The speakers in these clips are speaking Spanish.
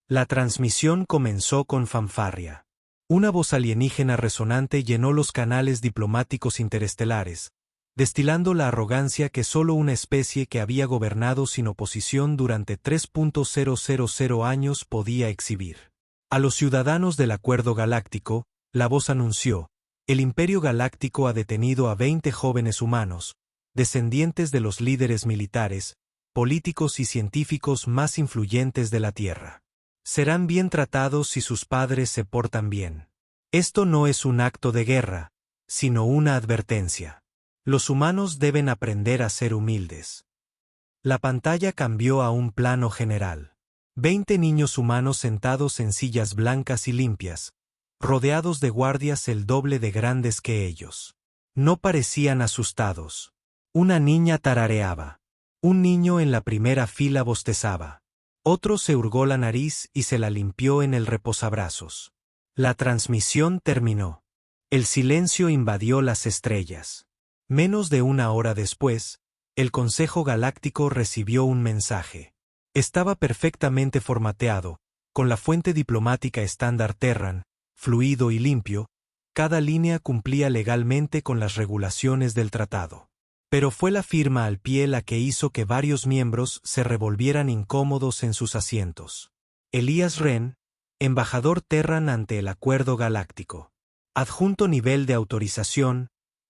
La transmisión comenzó con fanfarria. Una voz alienígena resonante llenó los canales diplomáticos interestelares, destilando la arrogancia que solo una especie que había gobernado sin oposición durante 3.000 años podía exhibir. A los ciudadanos del Acuerdo Galáctico, la voz anunció: el Imperio Galáctico ha detenido a 20 jóvenes humanos, descendientes de los líderes militares, políticos y científicos más influyentes de la Tierra. Serán bien tratados si sus padres se portan bien. Esto no es un acto de guerra, sino una advertencia. Los humanos deben aprender a ser humildes. La pantalla cambió a un plano general. 20 niños humanos sentados en sillas blancas y limpias, rodeados de guardias el doble de grandes que ellos. No parecían asustados. Una niña tarareaba. Un niño en la primera fila bostezaba. Otro se hurgó la nariz y se la limpió en el reposabrazos. La transmisión terminó. El silencio invadió las estrellas. Menos de una hora después, el Consejo Galáctico recibió un mensaje. Estaba perfectamente formateado, con la fuente diplomática estándar Terran, fluido y limpio. Cada línea cumplía legalmente con las regulaciones del tratado. Pero fue la firma al pie la que hizo que varios miembros se revolvieran incómodos en sus asientos. Elías Ren, embajador Terran ante el Acuerdo Galáctico. Adjunto nivel de autorización,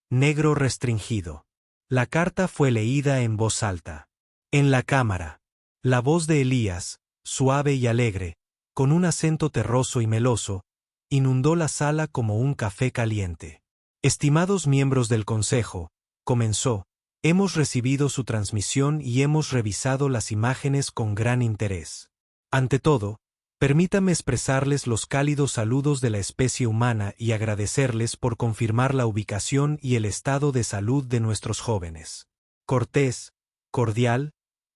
negro restringido. La carta fue leída en voz alta. En la cámara. La voz de Elías, suave y alegre, con un acento terroso y meloso, inundó la sala como un café caliente. Estimados miembros del Consejo, comenzó: hemos recibido su transmisión y hemos revisado las imágenes con gran interés. Ante todo, permítame expresarles los cálidos saludos de la especie humana y agradecerles por confirmar la ubicación y el estado de salud de nuestros jóvenes. Cortés, cordial,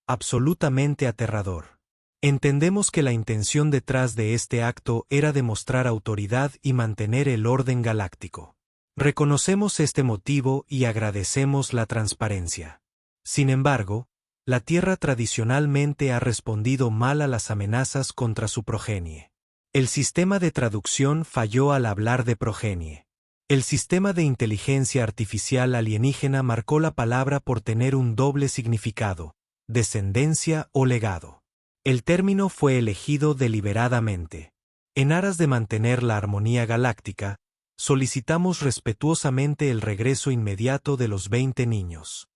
absolutamente aterrador. Entendemos que la intención detrás de este acto era demostrar autoridad y mantener el orden galáctico. Reconocemos este motivo y agradecemos la transparencia. Sin embargo, la Tierra tradicionalmente ha respondido mal a las amenazas contra su progenie. El sistema de traducción falló al hablar de progenie. El sistema de inteligencia artificial alienígena marcó la palabra por tener un doble significado: descendencia o legado. El término fue elegido deliberadamente. En aras de mantener la armonía galáctica, solicitamos respetuosamente el regreso inmediato de los 20 niños.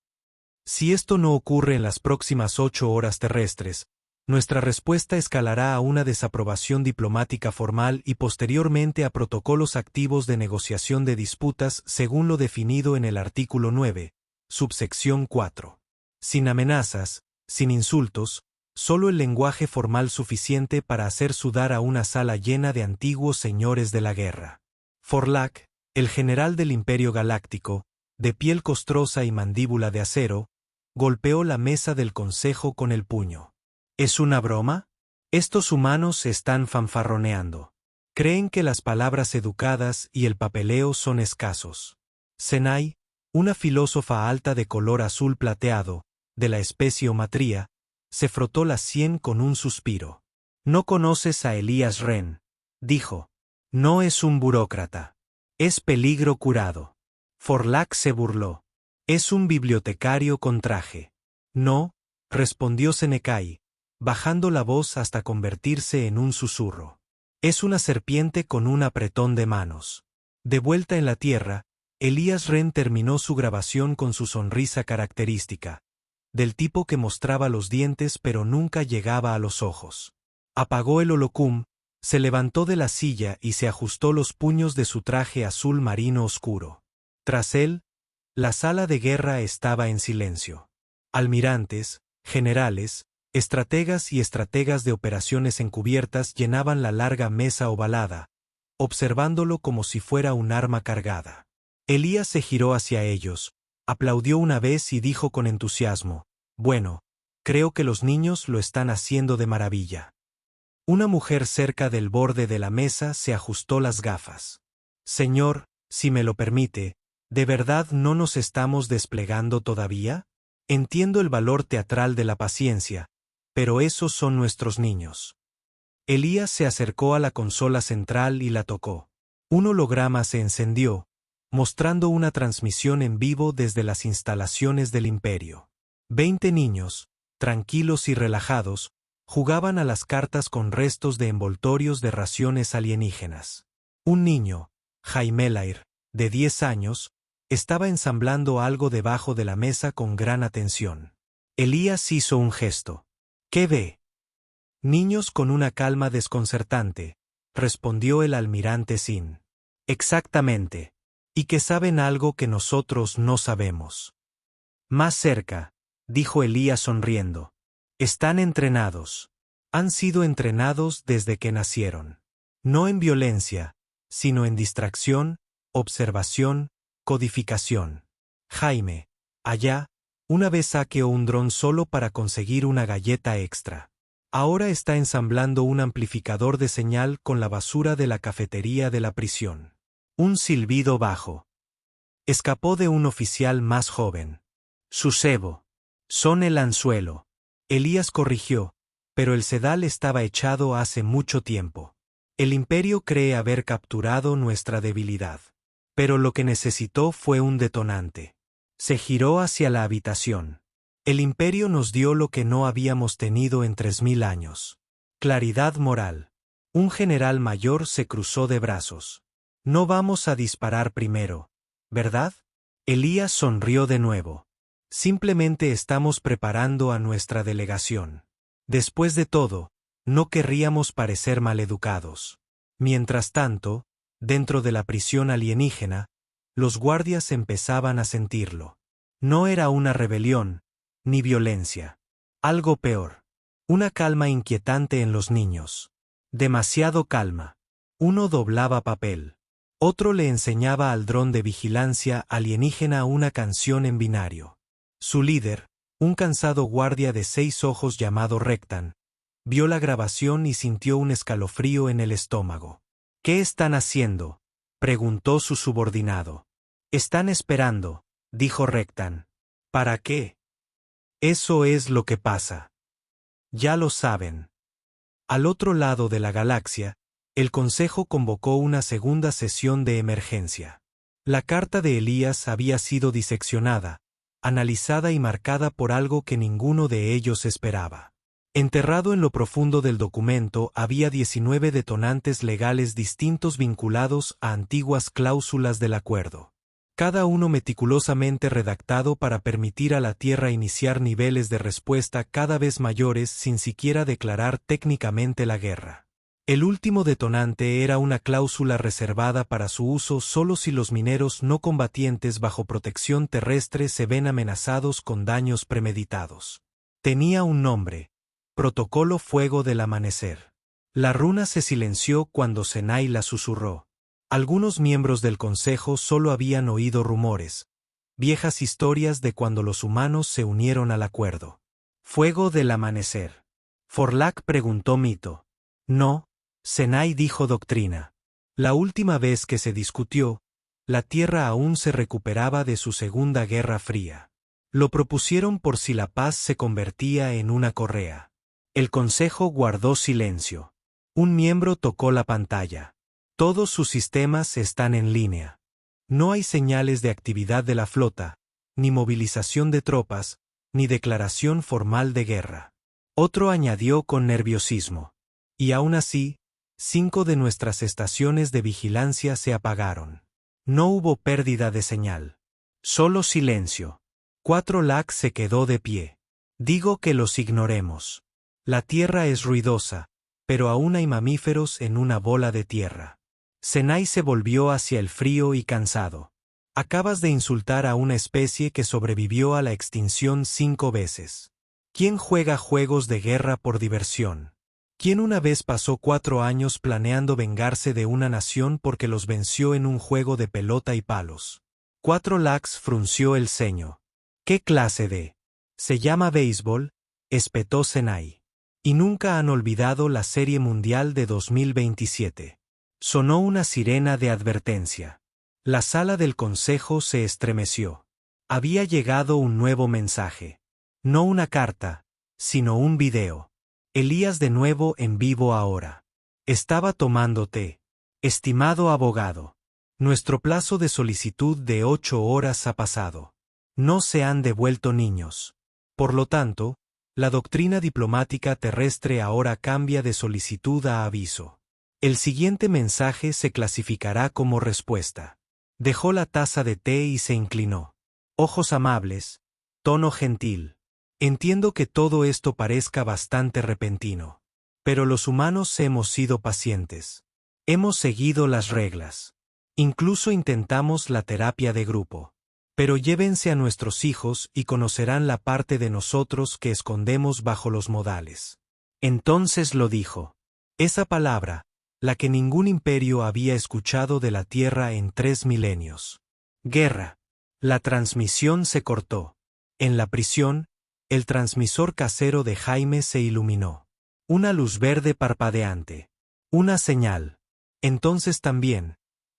Si esto no ocurre en las próximas 8 horas terrestres, nuestra respuesta escalará a una desaprobación diplomática formal y posteriormente a protocolos activos de negociación de disputas según lo definido en el artículo 9, subsección 4. Sin amenazas, sin insultos, solo el lenguaje formal suficiente para hacer sudar a una sala llena de antiguos señores de la guerra. Forlac, el general del Imperio Galáctico, de piel costrosa y mandíbula de acero, golpeó la mesa del consejo con el puño. ¿Es una broma? Estos humanos están fanfarroneando. Creen que las palabras educadas y el papeleo son escasos. Senai, una filósofa alta de color azul plateado, de la especie Omatría, se frotó la sien con un suspiro. No conoces a Elías Ren, dijo. No es un burócrata. Es peligro curado. Forlac se burló. Es un bibliotecario con traje. No, respondió Senekai, bajando la voz hasta convertirse en un susurro. Es una serpiente con un apretón de manos. De vuelta en la Tierra, Elías Ren terminó su grabación con su sonrisa característica, del tipo que mostraba los dientes pero nunca llegaba a los ojos. Apagó el holocum, se levantó de la silla y se ajustó los puños de su traje azul marino oscuro. Tras él, la sala de guerra estaba en silencio. Almirantes, generales, estrategas y estrategas de operaciones encubiertas llenaban la larga mesa ovalada, observándolo como si fuera un arma cargada. Elías se giró hacia ellos, aplaudió una vez y dijo con entusiasmo: bueno, creo que los niños lo están haciendo de maravilla. Una mujer cerca del borde de la mesa se ajustó las gafas. Señor, si me lo permite, ¿de verdad no nos estamos desplegando todavía? Entiendo el valor teatral de la paciencia, pero esos son nuestros niños. Elías se acercó a la consola central y la tocó. Un holograma se encendió, mostrando una transmisión en vivo desde las instalaciones del Imperio. 20 niños, tranquilos y relajados, jugaban a las cartas con restos de envoltorios de raciones alienígenas. Un niño, Jaimelair, de 10 años, estaba ensamblando algo debajo de la mesa con gran atención. Elías hizo un gesto. ¿Qué ve? Niños con una calma desconcertante, respondió el almirante Sin. Exactamente. Y que saben algo que nosotros no sabemos. Más cerca, dijo Elías sonriendo. Están entrenados. Han sido entrenados desde que nacieron. No en violencia, sino en distracción, observación, codificación. Jaime, allá, una vez saqueó un dron solo para conseguir una galleta extra. Ahora está ensamblando un amplificador de señal con la basura de la cafetería de la prisión. Un silbido bajo. Escapó de un oficial más joven. Su cebo. Son el anzuelo. Elías corrigió, pero el sedal estaba echado hace mucho tiempo. El Imperio cree haber capturado nuestra debilidad. Pero lo que necesitó fue un detonante. Se giró hacia la habitación. El Imperio nos dio lo que no habíamos tenido en 3000 años. Claridad moral. Un general mayor se cruzó de brazos. No vamos a disparar primero, ¿verdad? Elías sonrió de nuevo. Simplemente estamos preparando a nuestra delegación. Después de todo, no querríamos parecer maleducados. Mientras tanto, dentro de la prisión alienígena, los guardias empezaban a sentirlo. No era una rebelión, ni violencia. Algo peor. Una calma inquietante en los niños. Demasiado calma. Uno doblaba papel. Otro le enseñaba al dron de vigilancia alienígena una canción en binario. Su líder, un cansado guardia de 6 ojos llamado Rectan, vio la grabación y sintió un escalofrío en el estómago. ¿Qué están haciendo?, preguntó su subordinado. Están esperando, dijo Rectan. ¿Para qué? Eso es lo que pasa. Ya lo saben. Al otro lado de la galaxia, el Consejo convocó una segunda sesión de emergencia. La carta de Elías había sido diseccionada, analizada y marcada por algo que ninguno de ellos esperaba. Enterrado en lo profundo del documento había 19 detonantes legales distintos vinculados a antiguas cláusulas del acuerdo. Cada uno meticulosamente redactado para permitir a la Tierra iniciar niveles de respuesta cada vez mayores sin siquiera declarar técnicamente la guerra. El último detonante era una cláusula reservada para su uso solo si los mineros no combatientes bajo protección terrestre se ven amenazados con daños premeditados. Tenía un nombre: Protocolo Fuego del Amanecer. La runa se silenció cuando Senai la susurró. Algunos miembros del Consejo solo habían oído rumores, viejas historias de cuando los humanos se unieron al acuerdo. Fuego del Amanecer. Forlac preguntó Mito. No. Senai dijo doctrina. La última vez que se discutió, la Tierra aún se recuperaba de su Segunda Guerra Fría. Lo propusieron por si la paz se convertía en una correa. El Consejo guardó silencio. Un miembro tocó la pantalla. Todos sus sistemas están en línea. No hay señales de actividad de la flota, ni movilización de tropas, ni declaración formal de guerra. Otro añadió con nerviosismo. Y aún así, 5 de nuestras estaciones de vigilancia se apagaron. No hubo pérdida de señal. Solo silencio. 4 LAC se quedó de pie. Digo que los ignoremos. La Tierra es ruidosa, pero aún hay mamíferos en una bola de tierra. Senai se volvió hacia el frío y cansado. Acabas de insultar a una especie que sobrevivió a la extinción 5 veces. ¿Quién juega juegos de guerra por diversión? ¿Quién una vez pasó 4 años planeando vengarse de una nación porque los venció en un juego de pelota y palos? 4 LAX frunció el ceño. ¿Qué clase de? Se llama béisbol, espetó Senai. Y nunca han olvidado la Serie Mundial de 2027. Sonó una sirena de advertencia. La sala del Consejo se estremeció. Había llegado un nuevo mensaje. No una carta, sino un video. Elías de nuevo en vivo ahora. Estaba tomando té. Estimado abogado. Nuestro plazo de solicitud de 8 horas ha pasado. No se han devuelto niños. Por lo tanto, la doctrina diplomática terrestre ahora cambia de solicitud a aviso. El siguiente mensaje se clasificará como respuesta. Dejó la taza de té y se inclinó. Ojos amables, tono gentil. Entiendo que todo esto parezca bastante repentino. Pero los humanos hemos sido pacientes. Hemos seguido las reglas. Incluso intentamos la terapia de grupo. Pero llévense a nuestros hijos y conocerán la parte de nosotros que escondemos bajo los modales. Entonces lo dijo. Esa palabra, la que ningún imperio había escuchado de la tierra en 3 milenios. Guerra. La transmisión se cortó. En la prisión, el transmisor casero de Jaime se iluminó. Una luz verde parpadeante. Una señal. Entonces también.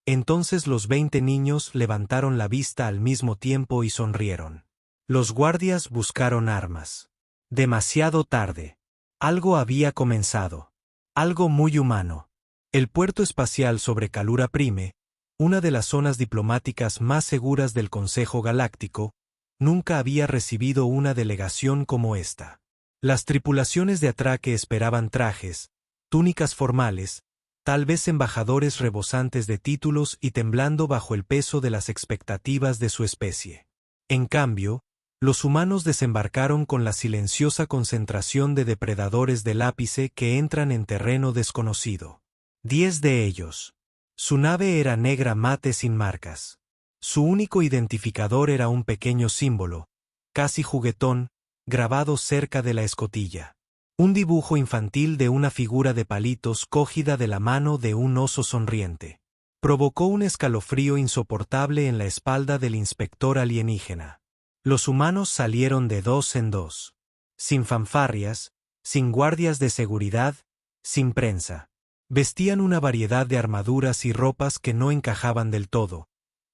Entonces los 20 niños levantaron la vista al mismo tiempo y sonrieron. Los guardias buscaron armas. Demasiado tarde. Algo había comenzado. Algo muy humano. El puerto espacial sobre Calura Prime, una de las zonas diplomáticas más seguras del Consejo Galáctico, nunca había recibido una delegación como esta. Las tripulaciones de atraque esperaban trajes, túnicas formales, tal vez embajadores rebosantes de títulos y temblando bajo el peso de las expectativas de su especie. En cambio, los humanos desembarcaron con la silenciosa concentración de depredadores del ápice que entran en terreno desconocido. 10 de ellos. Su nave era negra mate sin marcas. Su único identificador era un pequeño símbolo, casi juguetón, grabado cerca de la escotilla. Un dibujo infantil de una figura de palitos cogida de la mano de un oso sonriente. Provocó un escalofrío insoportable en la espalda del inspector alienígena. Los humanos salieron de 2 en 2. Sin fanfarrias, sin guardias de seguridad, sin prensa. Vestían una variedad de armaduras y ropas que no encajaban del todo,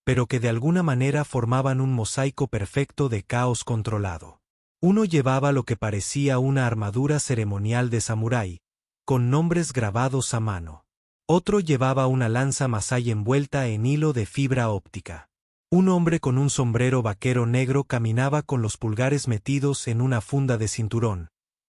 pero que de alguna manera formaban un mosaico perfecto de caos controlado. Uno llevaba lo que parecía una armadura ceremonial de samurái, con nombres grabados a mano. Otro llevaba una lanza masai envuelta en hilo de fibra óptica. Un hombre con un sombrero vaquero negro caminaba con los pulgares metidos en una funda de cinturón,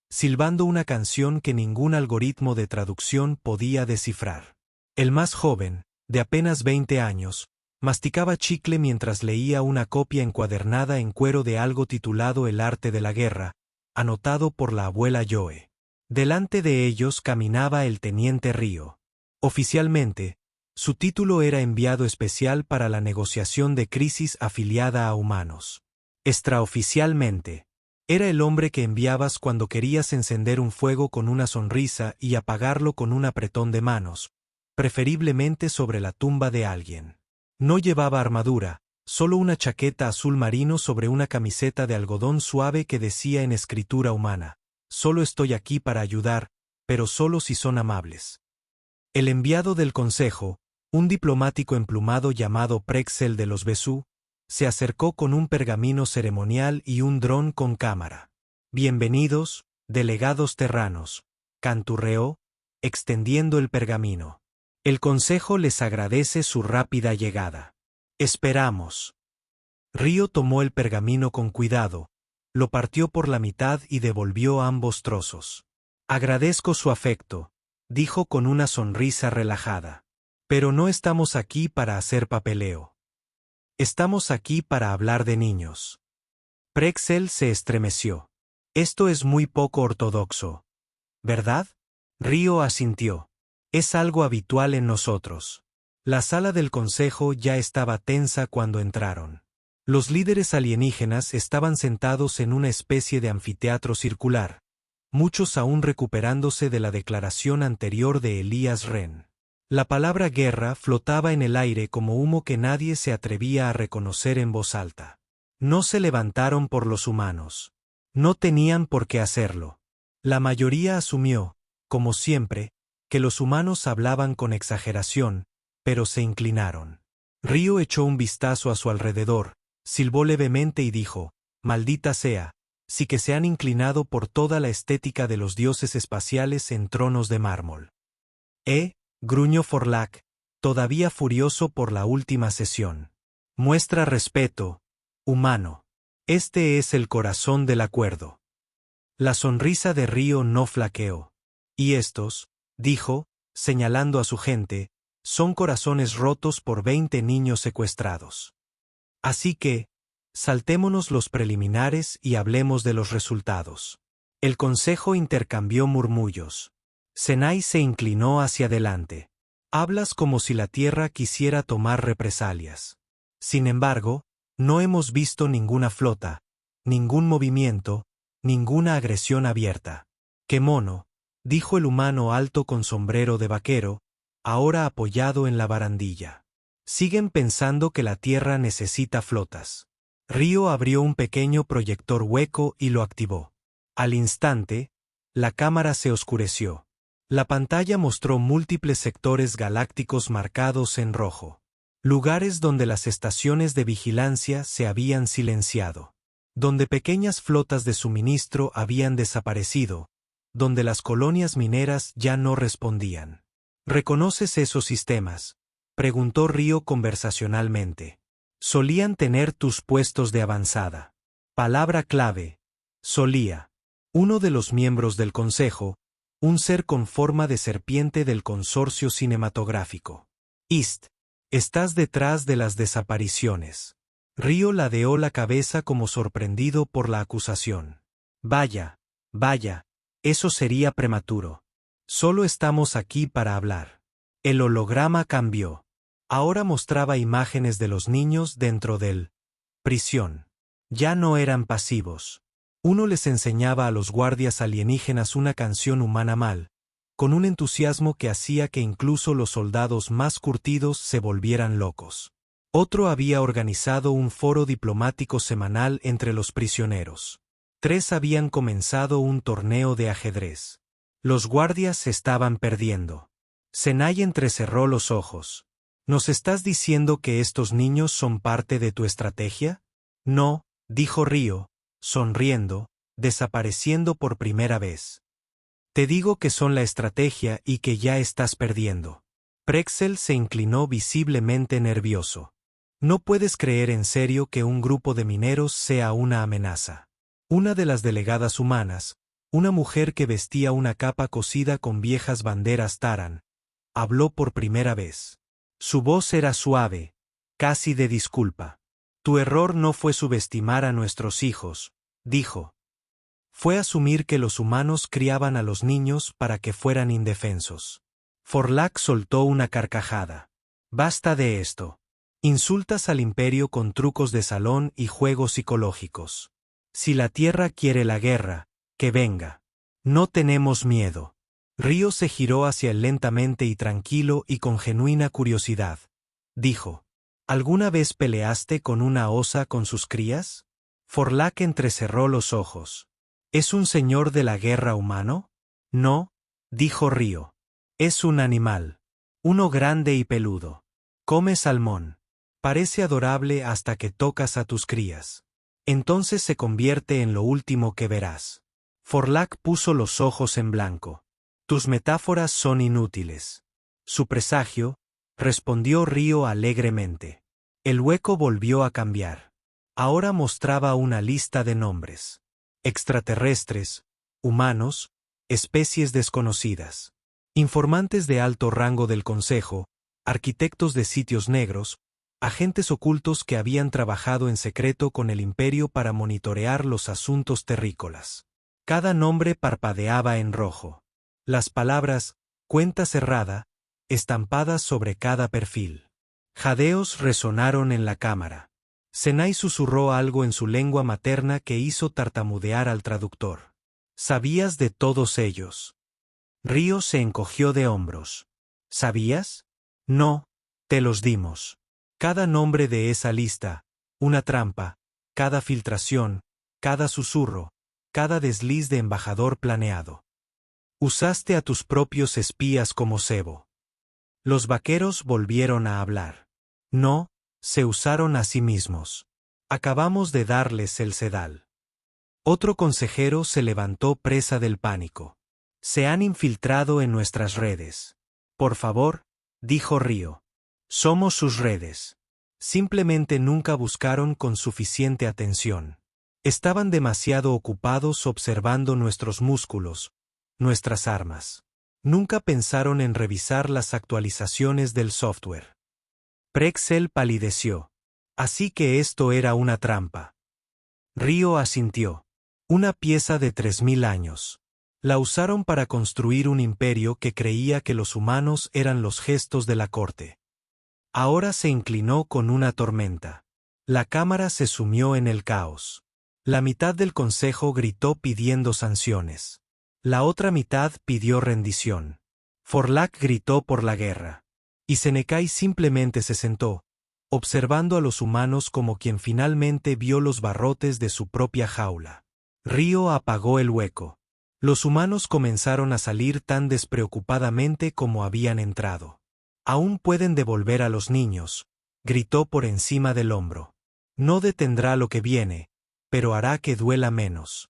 silbando una canción que ningún algoritmo de traducción podía descifrar. El más joven, de apenas 20 años, masticaba chicle mientras leía una copia encuadernada en cuero de algo titulado El arte de la guerra, anotado por la abuela Joe. Delante de ellos caminaba el teniente Río. Oficialmente, su título era enviado especial para la negociación de crisis afiliada a humanos. Extraoficialmente, era el hombre que enviabas cuando querías encender un fuego con una sonrisa y apagarlo con un apretón de manos, preferiblemente sobre la tumba de alguien. No llevaba armadura, solo una chaqueta azul marino sobre una camiseta de algodón suave que decía en escritura humana: solo estoy aquí para ayudar, pero solo si son amables. El enviado del consejo, un diplomático emplumado llamado Prexel de los Besú, se acercó con un pergamino ceremonial y un dron con cámara. Bienvenidos, delegados terranos, canturreó, extendiendo el pergamino. El consejo les agradece su rápida llegada. Esperamos. Río tomó el pergamino con cuidado, lo partió por la mitad y devolvió ambos trozos. Agradezco su afecto, dijo con una sonrisa relajada. Pero no estamos aquí para hacer papeleo. Estamos aquí para hablar de niños. Prexel se estremeció. Esto es muy poco ortodoxo, ¿verdad? Río asintió. Es algo habitual en nosotros. La sala del consejo ya estaba tensa cuando entraron. Los líderes alienígenas estaban sentados en una especie de anfiteatro circular, muchos aún recuperándose de la declaración anterior de Elías Ren. La palabra guerra flotaba en el aire como humo que nadie se atrevía a reconocer en voz alta. No se levantaron por los humanos. No tenían por qué hacerlo. La mayoría asumió, como siempre, que los humanos hablaban con exageración, pero se inclinaron. Río echó un vistazo a su alrededor, silbó levemente y dijo: «Maldita sea, sí que se han inclinado por toda la estética de los dioses espaciales en tronos de mármol. Gruñó Forlac, todavía furioso por la última sesión. Muestra respeto, humano. Este es el corazón del acuerdo. La sonrisa de Río no flaqueó. Y estos, dijo, señalando a su gente, son corazones rotos por 20 niños secuestrados. Así que, saltémonos los preliminares y hablemos de los resultados. El consejo intercambió murmullos. Senai se inclinó hacia adelante. Hablas como si la Tierra quisiera tomar represalias. Sin embargo, no hemos visto ninguna flota, ningún movimiento, ninguna agresión abierta. ¡Qué mono!, dijo el humano alto con sombrero de vaquero, ahora apoyado en la barandilla. Siguen pensando que la Tierra necesita flotas. Río abrió un pequeño proyector hueco y lo activó. Al instante, la cámara se oscureció. La pantalla mostró múltiples sectores galácticos marcados en rojo. Lugares donde las estaciones de vigilancia se habían silenciado. Donde pequeñas flotas de suministro habían desaparecido. Donde las colonias mineras ya no respondían. ¿Reconoces esos sistemas?, preguntó Río conversacionalmente. Solían tener tus puestos de avanzada. Palabra clave. Solía. Uno de los miembros del consejo, un ser con forma de serpiente del consorcio cinematográfico. Estás detrás de las desapariciones. Río ladeó la cabeza como sorprendido por la acusación. Vaya, eso sería prematuro. Solo estamos aquí para hablar. El holograma cambió. Ahora mostraba imágenes de los niños dentro del prisión. Ya no eran pasivos. Uno les enseñaba a los guardias alienígenas una canción humana mal, con un entusiasmo que hacía que incluso los soldados más curtidos se volvieran locos. Otro había organizado un foro diplomático semanal entre los prisioneros. 3 habían comenzado un torneo de ajedrez. Los guardias estaban perdiendo. Senai entrecerró los ojos. ¿Nos estás diciendo que estos niños son parte de tu estrategia? No, dijo Río, sonriendo, desapareciendo por primera vez. Te digo que son la estrategia y que ya estás perdiendo. Prexel se inclinó visiblemente nervioso. No puedes creer en serio que un grupo de mineros sea una amenaza. Una de las delegadas humanas, una mujer que vestía una capa cosida con viejas banderas Taran, habló por primera vez. Su voz era suave, casi de disculpa. Tu error no fue subestimar a nuestros hijos, dijo. Fue asumir que los humanos criaban a los niños para que fueran indefensos. Forlac soltó una carcajada. Basta de esto. Insultas al imperio con trucos de salón y juegos psicológicos. Si la Tierra quiere la guerra, que venga. No tenemos miedo. Río se giró hacia él lentamente y tranquilo y con genuina curiosidad. Dijo. ¿Alguna vez peleaste con una osa con sus crías? Forlac entrecerró los ojos. ¿Es un señor de la guerra humano? No, dijo Río. Es un animal. Uno grande y peludo. Come salmón. Parece adorable hasta que tocas a tus crías. Entonces se convierte en lo último que verás. Forlac puso los ojos en blanco. Tus metáforas son inútiles. Su presagio, respondió Río alegremente. El hueco volvió a cambiar. Ahora mostraba una lista de nombres. Extraterrestres, humanos, especies desconocidas. Informantes de alto rango del Consejo, arquitectos de sitios negros, agentes ocultos que habían trabajado en secreto con el imperio para monitorear los asuntos terrícolas. Cada nombre parpadeaba en rojo. Las palabras, cuenta cerrada, estampadas sobre cada perfil. Jadeos resonaron en la cámara. Senai susurró algo en su lengua materna que hizo tartamudear al traductor. ¿Sabías de todos ellos? Río se encogió de hombros. ¿Sabías? No, te los dimos. Cada nombre de esa lista, una trampa, cada filtración, cada susurro, cada desliz de embajador planeado. Usaste a tus propios espías como cebo. Los vaqueros volvieron a hablar. No, se usaron a sí mismos. Acabamos de darles el sedal. Otro consejero se levantó presa del pánico. Se han infiltrado en nuestras redes. Por favor, dijo Río. Somos sus redes. Simplemente nunca buscaron con suficiente atención. Estaban demasiado ocupados observando nuestros músculos, nuestras armas. Nunca pensaron en revisar las actualizaciones del software. Prexel palideció. Así que esto era una trampa. Río asintió. Una pieza de 3000 años. La usaron para construir un imperio que creía que los humanos eran los gestos de la corte. Ahora se inclinó con una tormenta. La cámara se sumió en el caos. La mitad del consejo gritó pidiendo sanciones. La otra mitad pidió rendición. Forlac gritó por la guerra. Y Senekai simplemente se sentó, observando a los humanos como quien finalmente vio los barrotes de su propia jaula. Río apagó el hueco. Los humanos comenzaron a salir tan despreocupadamente como habían entrado. Aún pueden devolver a los niños, gritó por encima del hombro. No detendrá lo que viene, pero hará que duela menos.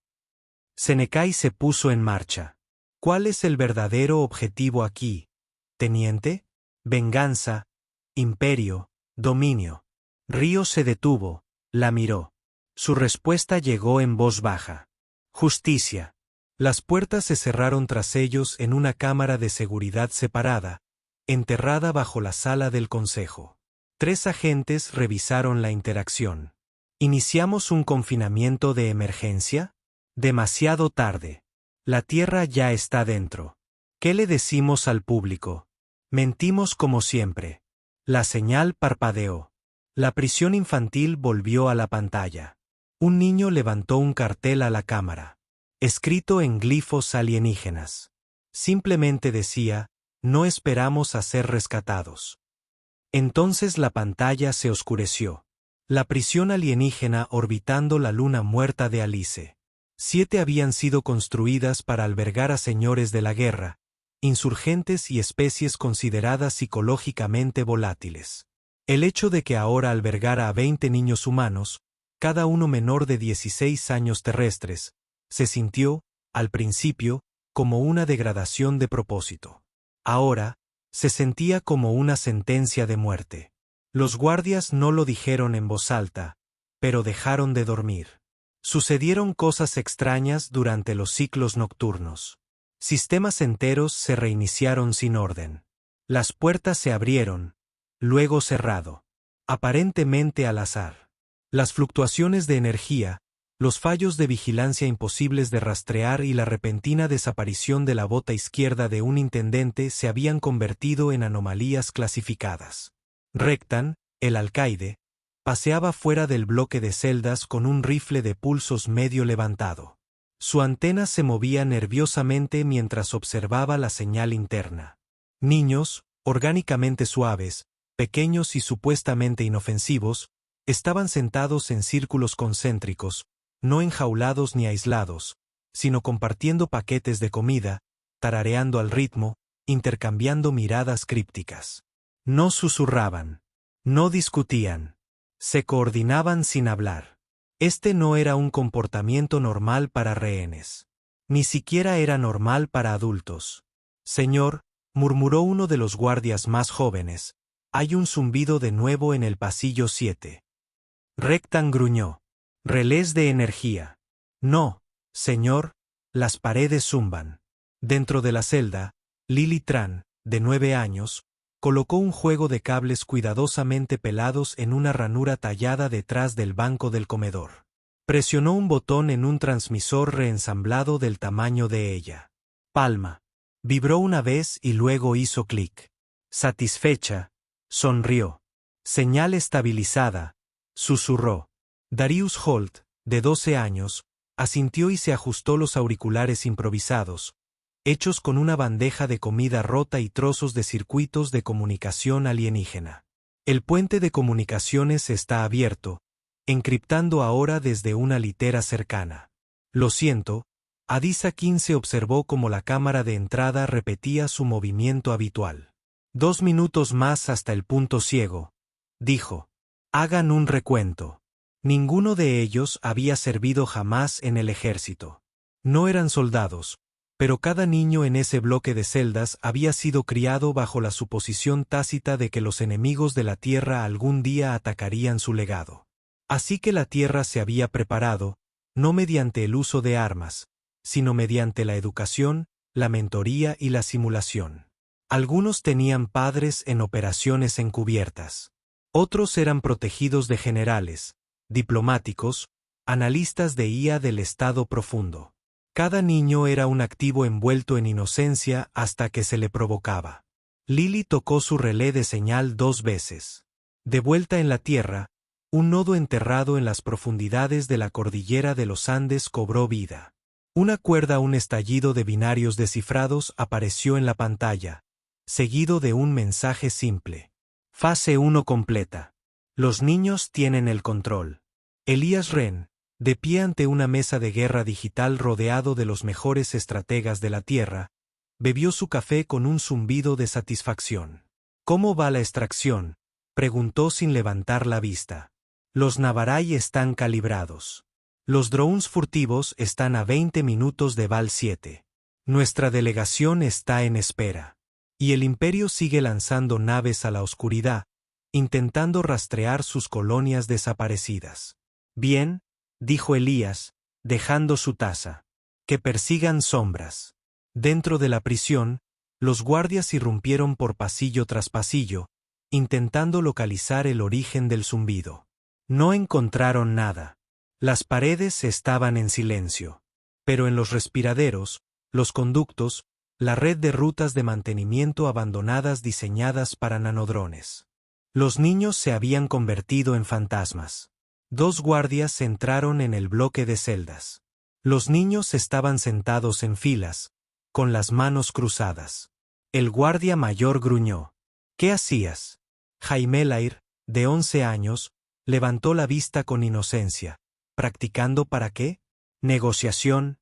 Senekai se puso en marcha. ¿Cuál es el verdadero objetivo aquí, teniente? Venganza, imperio, dominio. Río se detuvo, la miró. Su respuesta llegó en voz baja. Justicia. Las puertas se cerraron tras ellos en una cámara de seguridad separada, enterrada bajo la sala del consejo. 3 agentes revisaron la interacción. ¿Iniciamos un confinamiento de emergencia? Demasiado tarde. La Tierra ya está dentro. ¿Qué le decimos al público? Mentimos como siempre. La señal parpadeó. La prisión infantil volvió a la pantalla. Un niño levantó un cartel a la cámara. Escrito en glifos alienígenas. Simplemente decía, no esperamos a ser rescatados. Entonces la pantalla se oscureció. La prisión alienígena orbitando la luna muerta de Alice. 7 habían sido construidas para albergar a señores de la guerra, insurgentes y especies consideradas psicológicamente volátiles. El hecho de que ahora albergara a 20 niños humanos, cada uno menor de 16 años terrestres, se sintió, al principio, como una degradación de propósito. Ahora, se sentía como una sentencia de muerte. Los guardias no lo dijeron en voz alta, pero dejaron de dormir. Sucedieron cosas extrañas durante los ciclos nocturnos. Sistemas enteros se reiniciaron sin orden. Las puertas se abrieron, luego cerrado. Aparentemente al azar. Las fluctuaciones de energía, los fallos de vigilancia imposibles de rastrear y la repentina desaparición de la bota izquierda de un intendente se habían convertido en anomalías clasificadas. Rectan, el alcaide, paseaba fuera del bloque de celdas con un rifle de pulsos medio levantado. Su antena se movía nerviosamente mientras observaba la señal interna. Niños, orgánicamente suaves, pequeños y supuestamente inofensivos, estaban sentados en círculos concéntricos, no enjaulados ni aislados, sino compartiendo paquetes de comida, tarareando al ritmo, intercambiando miradas crípticas. No susurraban. No discutían. Se coordinaban sin hablar. Este no era un comportamiento normal para rehenes. Ni siquiera era normal para adultos. Señor, murmuró uno de los guardias más jóvenes, hay un zumbido de nuevo en el pasillo 7. Rectan gruñó. Relés de energía. No, señor, las paredes zumban. Dentro de la celda, Lily Tran, de 9 años, colocó un juego de cables cuidadosamente pelados en una ranura tallada detrás del banco del comedor. Presionó un botón en un transmisor reensamblado del tamaño de ella. Palma. Vibró una vez y luego hizo clic. Satisfecha, sonrió. Señal estabilizada, susurró. Darius Holt, de 12 años, asintió y se ajustó los auriculares improvisados, hechos con una bandeja de comida rota y trozos de circuitos de comunicación alienígena. El puente de comunicaciones está abierto, encriptando ahora desde una litera cercana. Lo siento, Adisa 15 observó cómo la cámara de entrada repetía su movimiento habitual. 2 minutos más hasta el punto ciego, dijo. Hagan un recuento. Ninguno de ellos había servido jamás en el ejército. No eran soldados, pero cada niño en ese bloque de celdas había sido criado bajo la suposición tácita de que los enemigos de la Tierra algún día atacarían su legado. Así que la Tierra se había preparado, no mediante el uso de armas, sino mediante la educación, la mentoría y la simulación. Algunos tenían padres en operaciones encubiertas. Otros eran protegidos de generales, diplomáticos, analistas de IA del Estado profundo. Cada niño era un activo envuelto en inocencia hasta que se le provocaba. Lily tocó su relé de señal 2 veces. De vuelta en la Tierra, un nodo enterrado en las profundidades de la cordillera de los Andes cobró vida. Un estallido de binarios descifrados apareció en la pantalla, seguido de un mensaje simple. Fase 1 completa. Los niños tienen el control. Elías Wren, de pie ante una mesa de guerra digital rodeado de los mejores estrategas de la Tierra, bebió su café con un zumbido de satisfacción. ¿Cómo va la extracción?, preguntó sin levantar la vista. Los Navarai están calibrados. Los drones furtivos están a 20 minutos de Val 7. Nuestra delegación está en espera. Y el Imperio sigue lanzando naves a la oscuridad, intentando rastrear sus colonias desaparecidas. Bien, dijo Elías, dejando su taza. Que persigan sombras. Dentro de la prisión, los guardias irrumpieron por pasillo tras pasillo, intentando localizar el origen del zumbido. No encontraron nada. Las paredes estaban en silencio. Pero en los respiraderos, los conductos, la red de rutas de mantenimiento abandonadas diseñadas para nanodrones. Los niños se habían convertido en fantasmas. 2 guardias entraron en el bloque de celdas. Los niños estaban sentados en filas, con las manos cruzadas. El guardia mayor gruñó. ¿Qué hacías? Jaime Lair, de 11 años, levantó la vista con inocencia. ¿Practicando para qué? Negociación,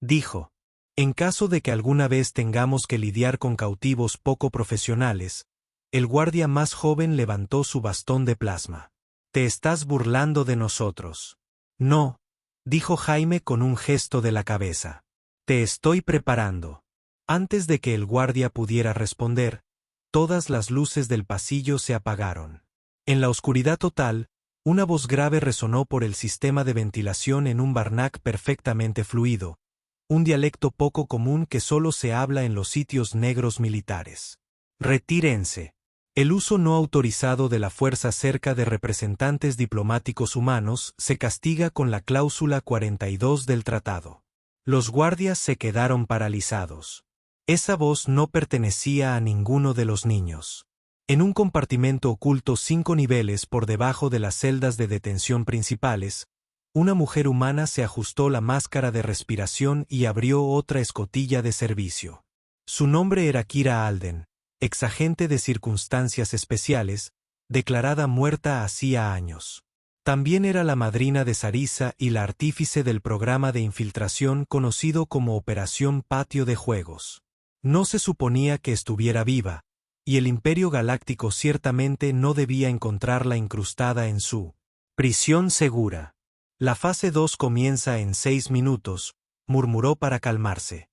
dijo. En caso de que alguna vez tengamos que lidiar con cautivos poco profesionales, el guardia más joven levantó su bastón de plasma. Te estás burlando de nosotros. No, dijo Jaime con un gesto de la cabeza. Te estoy preparando. Antes de que el guardia pudiera responder, todas las luces del pasillo se apagaron. En la oscuridad total, una voz grave resonó por el sistema de ventilación en un Barnac perfectamente fluido, un dialecto poco común que solo se habla en los sitios negros militares. Retírense. El uso no autorizado de la fuerza cerca de representantes diplomáticos humanos se castiga con la cláusula 42 del tratado. Los guardias se quedaron paralizados. Esa voz no pertenecía a ninguno de los niños. En un compartimento oculto 5 niveles por debajo de las celdas de detención principales, una mujer humana se ajustó la máscara de respiración y abrió otra escotilla de servicio. Su nombre era Kira Alden, exagente de circunstancias especiales, declarada muerta hacía años. También era la madrina de Sarisa y la artífice del programa de infiltración conocido como Operación Patio de Juegos. No se suponía que estuviera viva, y el Imperio Galáctico ciertamente no debía encontrarla incrustada en su prisión segura. La fase 2 comienza en 6 minutos, murmuró para calmarse.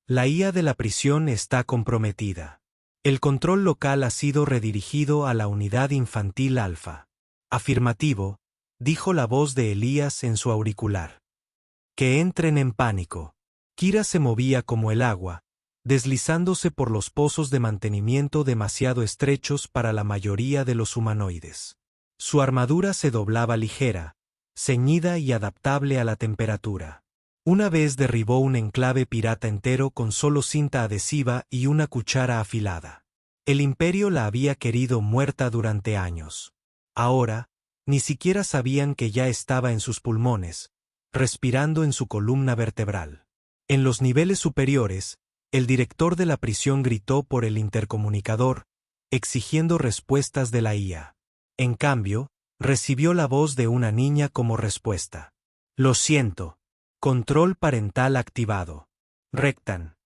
La IA de la prisión está comprometida. El control local ha sido redirigido a la unidad infantil alfa. Afirmativo, dijo la voz de Elías en su auricular. Que entren en pánico. Kira se movía como el agua, deslizándose por los pozos de mantenimiento demasiado estrechos para la mayoría de los humanoides. Su armadura se doblaba ligera, ceñida y adaptable a la temperatura. Una vez derribó un enclave pirata entero con solo cinta adhesiva y una cuchara afilada. El Imperio la había querido muerta durante años. Ahora, ni siquiera sabían que ya estaba en sus pulmones, respirando en su columna vertebral. En los niveles superiores, el director de la prisión gritó por el intercomunicador, exigiendo respuestas de la IA. En cambio, recibió la voz de una niña como respuesta. Lo siento. Control parental activado. Rectan.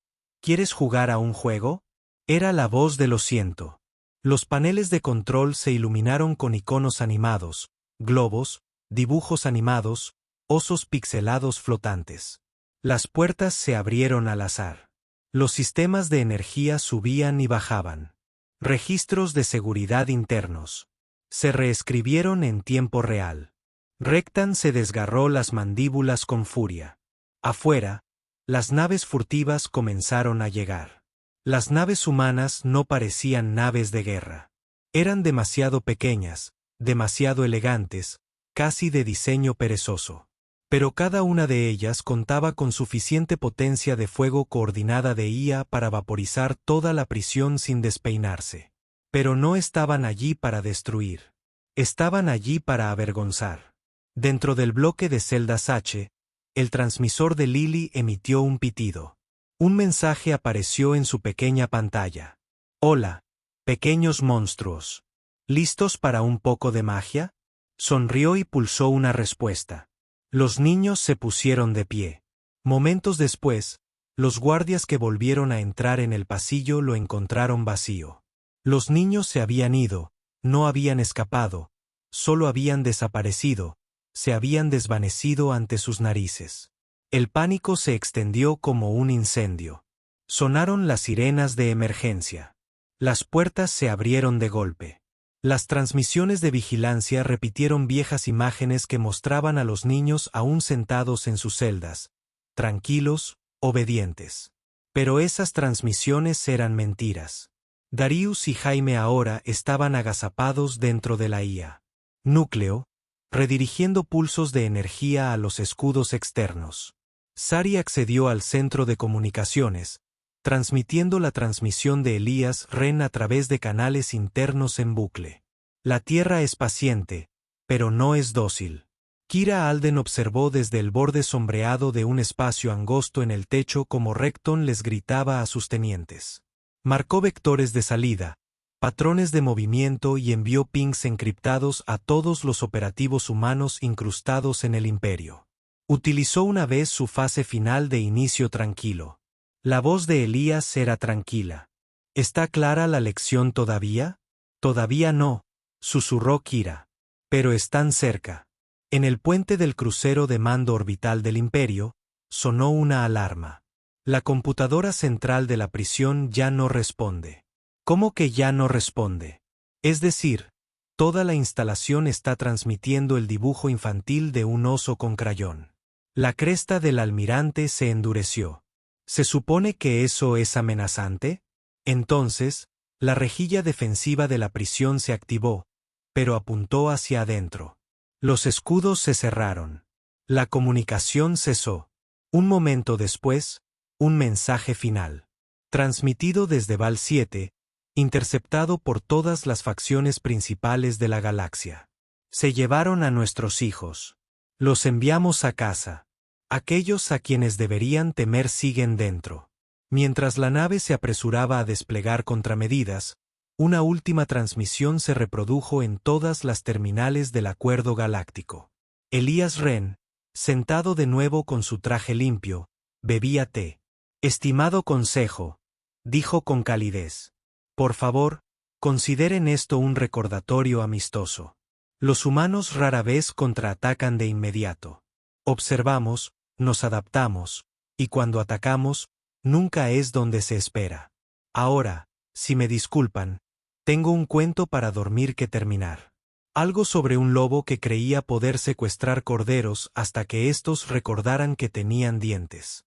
¿Quieres jugar a un juego? Era la voz de lo siento. Los paneles de control se iluminaron con iconos animados, globos, dibujos animados, osos pixelados flotantes. Las puertas se abrieron al azar. Los sistemas de energía subían y bajaban. Registros de seguridad internos. Se reescribieron en tiempo real. Rectan se desgarró las mandíbulas con furia. Afuera, las naves furtivas comenzaron a llegar. Las naves humanas no parecían naves de guerra. Eran demasiado pequeñas, demasiado elegantes, casi de diseño perezoso. Pero cada una de ellas contaba con suficiente potencia de fuego coordinada de IA para vaporizar toda la prisión sin despeinarse. Pero no estaban allí para destruir. Estaban allí para avergonzar. Dentro del bloque de celdas H, el transmisor de Lily emitió un pitido. Un mensaje apareció en su pequeña pantalla. Hola, pequeños monstruos. ¿Listos para un poco de magia? Sonrió y pulsó una respuesta. Los niños se pusieron de pie. Momentos después, los guardias que volvieron a entrar en el pasillo lo encontraron vacío. Los niños se habían ido, no habían escapado, solo habían desaparecido, se habían desvanecido ante sus narices. El pánico se extendió como un incendio. Sonaron las sirenas de emergencia. Las puertas se abrieron de golpe. Las transmisiones de vigilancia repitieron viejas imágenes que mostraban a los niños aún sentados en sus celdas, tranquilos, obedientes. Pero esas transmisiones eran mentiras. Darius y Jaime ahora estaban agazapados dentro de la IA. Núcleo, redirigiendo pulsos de energía a los escudos externos. Sari accedió al centro de comunicaciones, transmitiendo la transmisión de Elías Ren a través de canales internos en bucle. La Tierra es paciente, pero no es dócil. Kira Alden observó desde el borde sombreado de un espacio angosto en el techo como Recton les gritaba a sus tenientes. Marcó vectores de salida, patrones de movimiento y envió pings encriptados a todos los operativos humanos incrustados en el Imperio. Utilizó una vez su fase final de inicio tranquilo. La voz de Elías era tranquila. ¿Está clara la lección todavía? Todavía no, susurró Kira. Pero están cerca. En el puente del crucero de mando orbital del Imperio, sonó una alarma. La computadora central de la prisión ya no responde. ¿Cómo que ya no responde? Es decir, toda la instalación está transmitiendo el dibujo infantil de un oso con crayón. La cresta del almirante se endureció. ¿Se supone que eso es amenazante? Entonces, la rejilla defensiva de la prisión se activó, pero apuntó hacia adentro. Los escudos se cerraron. La comunicación cesó. Un momento después, un mensaje final. Transmitido desde Val 7, interceptado por todas las facciones principales de la galaxia. Se llevaron a nuestros hijos. Los enviamos a casa. Aquellos a quienes deberían temer siguen dentro. Mientras la nave se apresuraba a desplegar contramedidas, una última transmisión se reprodujo en todas las terminales del Acuerdo Galáctico. Elías Ren, sentado de nuevo con su traje limpio, bebía té. Estimado consejo, dijo con calidez. Por favor, consideren esto un recordatorio amistoso. Los humanos rara vez contraatacan de inmediato. Observamos, nos adaptamos, y cuando atacamos, nunca es donde se espera. Ahora, si me disculpan, tengo un cuento para dormir que terminar. Algo sobre un lobo que creía poder secuestrar corderos hasta que estos recordaran que tenían dientes.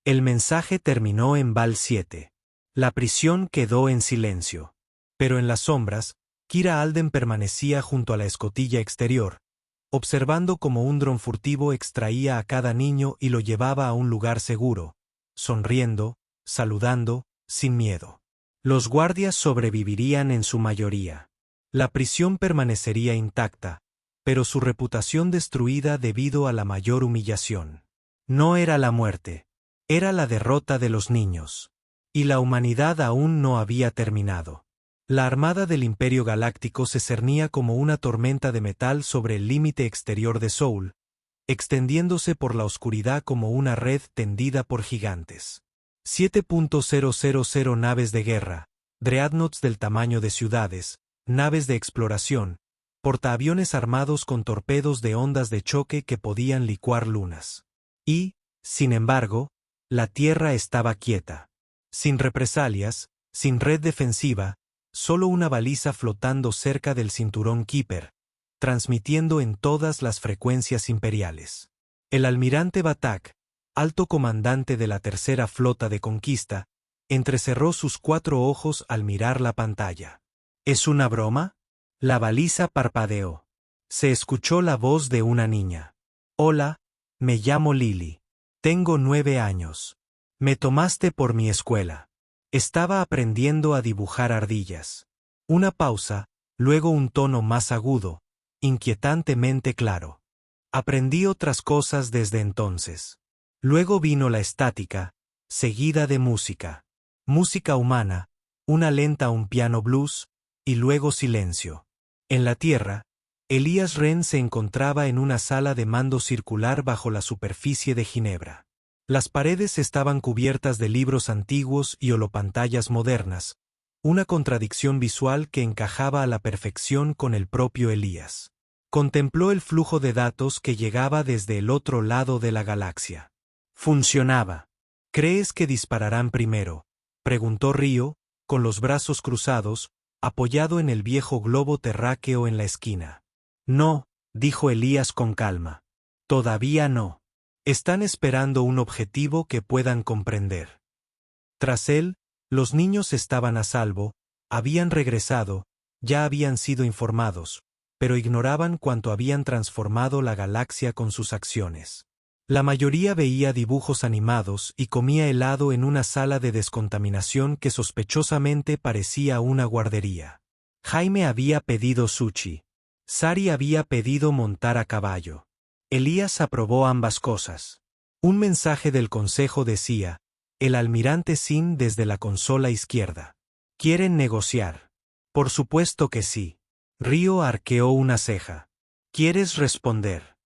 El mensaje terminó en Val 7. La prisión quedó en silencio. Pero en las sombras, Kira Alden permanecía junto a la escotilla exterior, observando cómo un dron furtivo extraía a cada niño y lo llevaba a un lugar seguro, sonriendo, saludando, sin miedo. Los guardias sobrevivirían en su mayoría. La prisión permanecería intacta, pero su reputación destruida debido a la mayor humillación. No era la muerte, era la derrota de los niños. Y la humanidad aún no había terminado. La armada del Imperio Galáctico se cernía como una tormenta de metal sobre el límite exterior de Soul, extendiéndose por la oscuridad como una red tendida por gigantes. 7.000 naves de guerra, dreadnoughts del tamaño de ciudades, naves de exploración, portaaviones armados con torpedos de ondas de choque que podían licuar lunas. Y, sin embargo, la Tierra estaba quieta. Sin represalias, sin red defensiva, solo una baliza flotando cerca del cinturón Kuiper, transmitiendo en todas las frecuencias imperiales. El almirante Batak, alto comandante de la tercera flota de conquista, entrecerró sus 4 ojos al mirar la pantalla. ¿Es una broma? La baliza parpadeó. Se escuchó la voz de una niña. Hola, me llamo Lily. Tengo 9 años. Me tomaste por mi escuela. Estaba aprendiendo a dibujar ardillas. Una pausa, luego un tono más agudo, inquietantemente claro. Aprendí otras cosas desde entonces. Luego vino la estática, seguida de música. Música humana, una lenta un piano blues, y luego silencio. En la Tierra, Elías Ren se encontraba en una sala de mando circular bajo la superficie de Ginebra. Las paredes estaban cubiertas de libros antiguos y holopantallas modernas, una contradicción visual que encajaba a la perfección con el propio Elías. Contempló el flujo de datos que llegaba desde el otro lado de la galaxia. Funcionaba. ¿Crees que dispararán primero?, preguntó Río, con los brazos cruzados, apoyado en el viejo globo terráqueo en la esquina. No, dijo Elías con calma. Todavía no. Están esperando un objetivo que puedan comprender. Tras él, los niños estaban a salvo, habían regresado, ya habían sido informados, pero ignoraban cuánto habían transformado la galaxia con sus acciones. La mayoría veía dibujos animados y comía helado en una sala de descontaminación que sospechosamente parecía una guardería. Jaime había pedido sushi. Sari había pedido montar a caballo. Elías aprobó ambas cosas. Un mensaje del consejo decía: el almirante Sin desde la consola izquierda. ¿Quieren negociar? Por supuesto que sí. Río arqueó una ceja. ¿Quieres responder?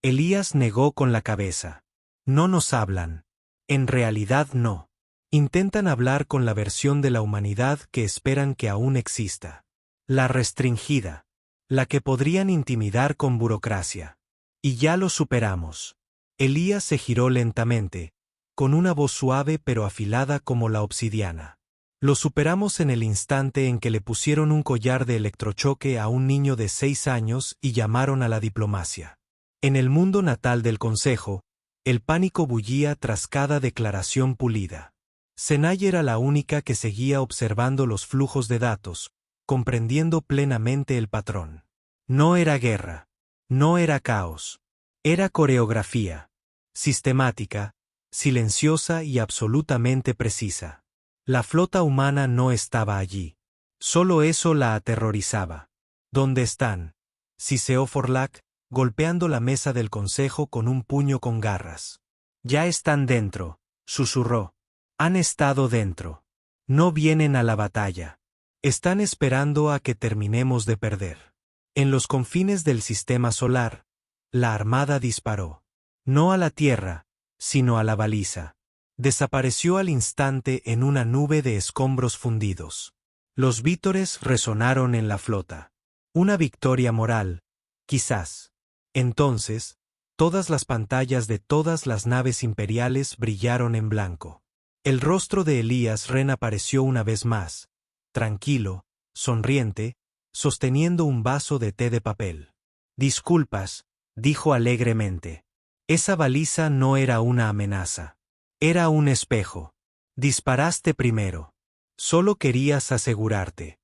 Elías negó con la cabeza. No nos hablan. En realidad no. Intentan hablar con la versión de la humanidad que esperan que aún exista. La restringida. La que podrían intimidar con burocracia. Y ya lo superamos. Elías se giró lentamente, con una voz suave pero afilada como la obsidiana. Lo superamos en el instante en que le pusieron un collar de electrochoque a un niño de 6 años y llamaron a la diplomacia. En el mundo natal del Consejo, el pánico bullía tras cada declaración pulida. Senay era la única que seguía observando los flujos de datos, comprendiendo plenamente el patrón. No era guerra. No era caos. Era coreografía. Sistemática, silenciosa y absolutamente precisa. La flota humana no estaba allí. Solo eso la aterrorizaba. ¿Dónde están? Siseó Forlac, golpeando la mesa del consejo con un puño con garras. Ya están dentro, susurró. Han estado dentro. No vienen a la batalla. Están esperando a que terminemos de perder. En los confines del sistema solar, la armada disparó. No a la Tierra, sino a la baliza. Desapareció al instante en una nube de escombros fundidos. Los vítores resonaron en la flota. Una victoria moral, quizás. Entonces, todas las pantallas de todas las naves imperiales brillaron en blanco. El rostro de Elías Ren apareció una vez más, tranquilo, sonriente, sosteniendo un vaso de té de papel. Disculpas, dijo alegremente. Esa baliza no era una amenaza. Era un espejo. Disparaste primero. Solo querías asegurarte.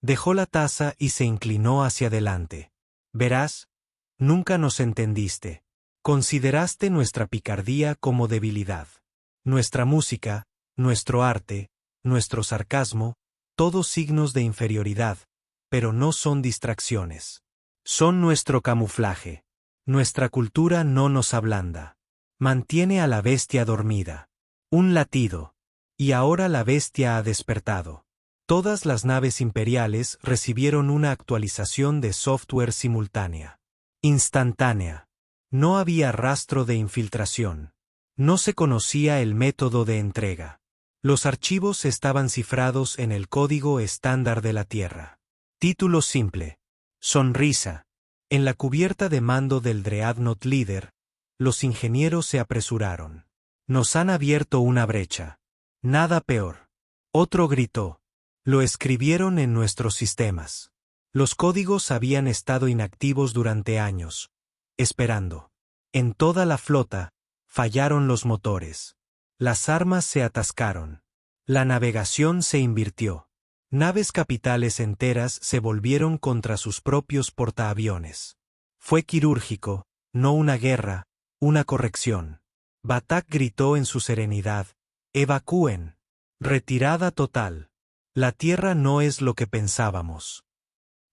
Dejó la taza y se inclinó hacia adelante. Verás, nunca nos entendiste. Consideraste nuestra picardía como debilidad. Nuestra música, nuestro arte, nuestro sarcasmo, todos signos de inferioridad, pero no son distracciones. Son nuestro camuflaje. Nuestra cultura no nos ablanda. Mantiene a la bestia dormida. Un latido. Y ahora la bestia ha despertado. Todas las naves imperiales recibieron una actualización de software simultánea. Instantánea. No había rastro de infiltración. No se conocía el método de entrega. Los archivos estaban cifrados en el código estándar de la Tierra. Título simple. Sonrisa. En la cubierta de mando del Dreadnought Líder, los ingenieros se apresuraron. Nos han abierto una brecha. Nada peor. Otro gritó. Lo escribieron en nuestros sistemas. Los códigos habían estado inactivos durante años, esperando. En toda la flota, fallaron los motores. Las armas se atascaron. La navegación se invirtió. Naves capitales enteras se volvieron contra sus propios portaaviones. Fue quirúrgico, no una guerra, una corrección. Batak gritó en su serenidad: «¡Evacúen! Retirada total. La Tierra no es lo que pensábamos».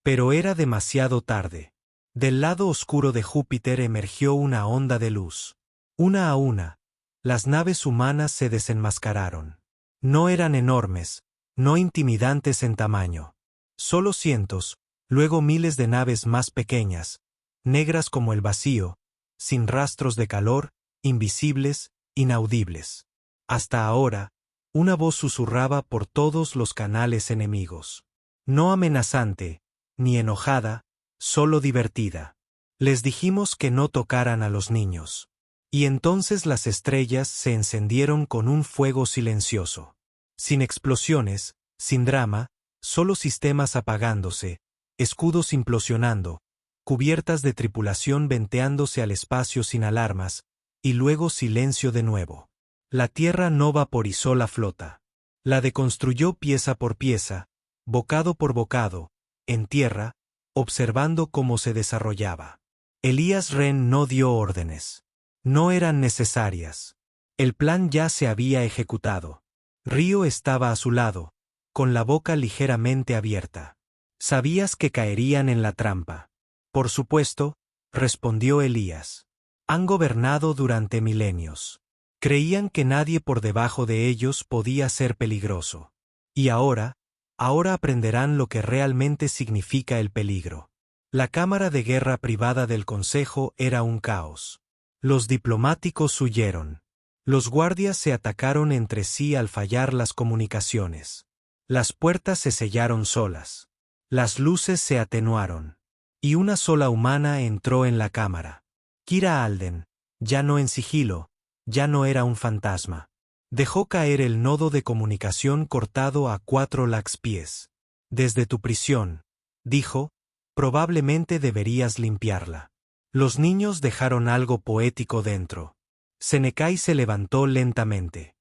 Pero era demasiado tarde. Del lado oscuro de Júpiter emergió una onda de luz. Una a una, las naves humanas se desenmascararon. No eran enormes, no intimidantes en tamaño. Solo cientos, luego miles de naves más pequeñas, negras como el vacío, sin rastros de calor, invisibles, inaudibles. Hasta ahora, una voz susurraba por todos los canales enemigos. No amenazante, ni enojada, solo divertida. Les dijimos que no tocaran a los niños. Y entonces las estrellas se encendieron con un fuego silencioso. Sin explosiones, sin drama, solo sistemas apagándose, escudos implosionando, cubiertas de tripulación venteándose al espacio sin alarmas, y luego silencio de nuevo. La Tierra no vaporizó la flota. La deconstruyó pieza por pieza, bocado por bocado, en tierra, observando cómo se desarrollaba. Elías Ren no dio órdenes. No eran necesarias. El plan ya se había ejecutado. Río estaba a su lado, con la boca ligeramente abierta. Sabías que caerían en la trampa. Por supuesto, respondió Elías. Han gobernado durante milenios. Creían que nadie por debajo de ellos podía ser peligroso. Y ahora aprenderán lo que realmente significa el peligro. La cámara de guerra privada del Consejo era un caos. Los diplomáticos huyeron. Los guardias se atacaron entre sí al fallar las comunicaciones. Las puertas se sellaron solas. Las luces se atenuaron. Y una sola humana entró en la cámara. Kira Alden, ya no en sigilo, ya no era un fantasma. Dejó caer el nodo de comunicación cortado a 4 laxpies. Desde tu prisión, dijo, probablemente deberías limpiarla. Los niños dejaron algo poético dentro. Senekai se levantó lentamente.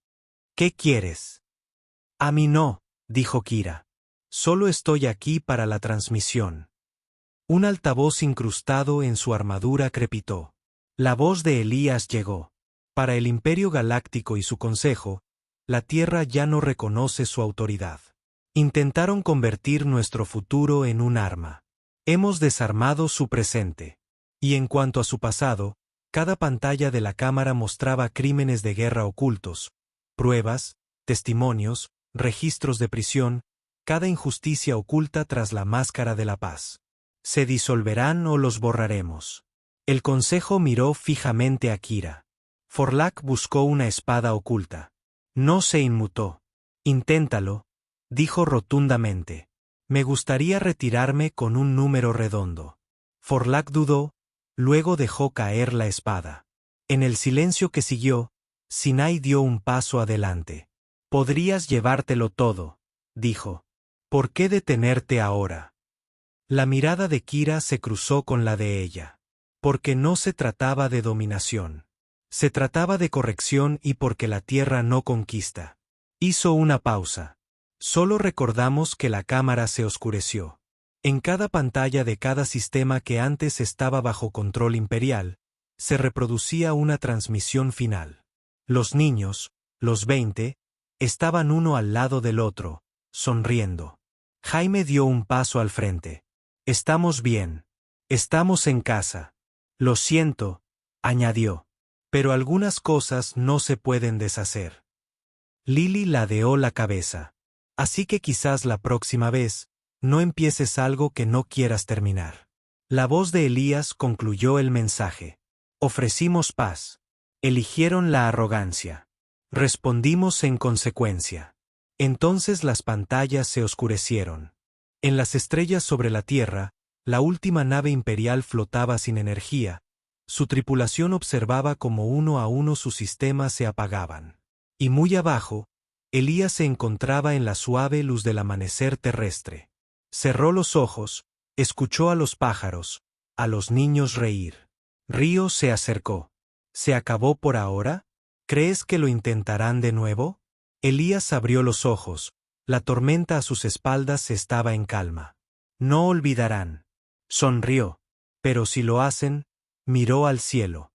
¿Qué quieres? A mí no, dijo Kira. Solo estoy aquí para la transmisión. Un altavoz incrustado en su armadura crepitó. La voz de Elías llegó. Para el Imperio Galáctico y su Consejo, la Tierra ya no reconoce su autoridad. Intentaron convertir nuestro futuro en un arma. Hemos desarmado su presente. Y en cuanto a su pasado, cada pantalla de la cámara mostraba crímenes de guerra ocultos, pruebas, testimonios, registros de prisión, cada injusticia oculta tras la máscara de la paz. ¿Se disolverán o los borraremos? El Consejo miró fijamente a Kira. Forlac buscó una espada oculta. No se inmutó. Inténtalo, dijo rotundamente. Me gustaría retirarme con un número redondo. Forlac dudó, luego dejó caer la espada. En el silencio que siguió, Sinai dio un paso adelante. Podrías llevártelo todo, dijo. ¿Por qué detenerte ahora? La mirada de Kira se cruzó con la de ella. Porque no se trataba de dominación. Se trataba de corrección y porque la Tierra no conquista. Hizo una pausa. Solo recordamos que la cámara se oscureció. En cada pantalla de cada sistema que antes estaba bajo control imperial, se reproducía una transmisión final. Los niños, los 20, estaban uno al lado del otro, sonriendo. Jaime dio un paso al frente. Estamos bien. Estamos en casa. Lo siento, añadió. Pero algunas cosas no se pueden deshacer. Lily ladeó la cabeza. Así que quizás la próxima vez, no empieces algo que no quieras terminar. La voz de Elías concluyó el mensaje. Ofrecimos paz. Eligieron la arrogancia. Respondimos en consecuencia. Entonces las pantallas se oscurecieron. En las estrellas sobre la Tierra, La última nave imperial flotaba sin energía. Su tripulación observaba cómo uno a uno sus sistemas se apagaban. Y muy abajo, Elías se encontraba en la suave luz del amanecer terrestre. Cerró los ojos, escuchó a los pájaros, a los niños reír. Río se acercó. ¿Se acabó por ahora? ¿Crees que lo intentarán de nuevo? Elías abrió los ojos. La tormenta a sus espaldas estaba en calma. No olvidarán. Sonrió. Pero si lo hacen, miró al cielo.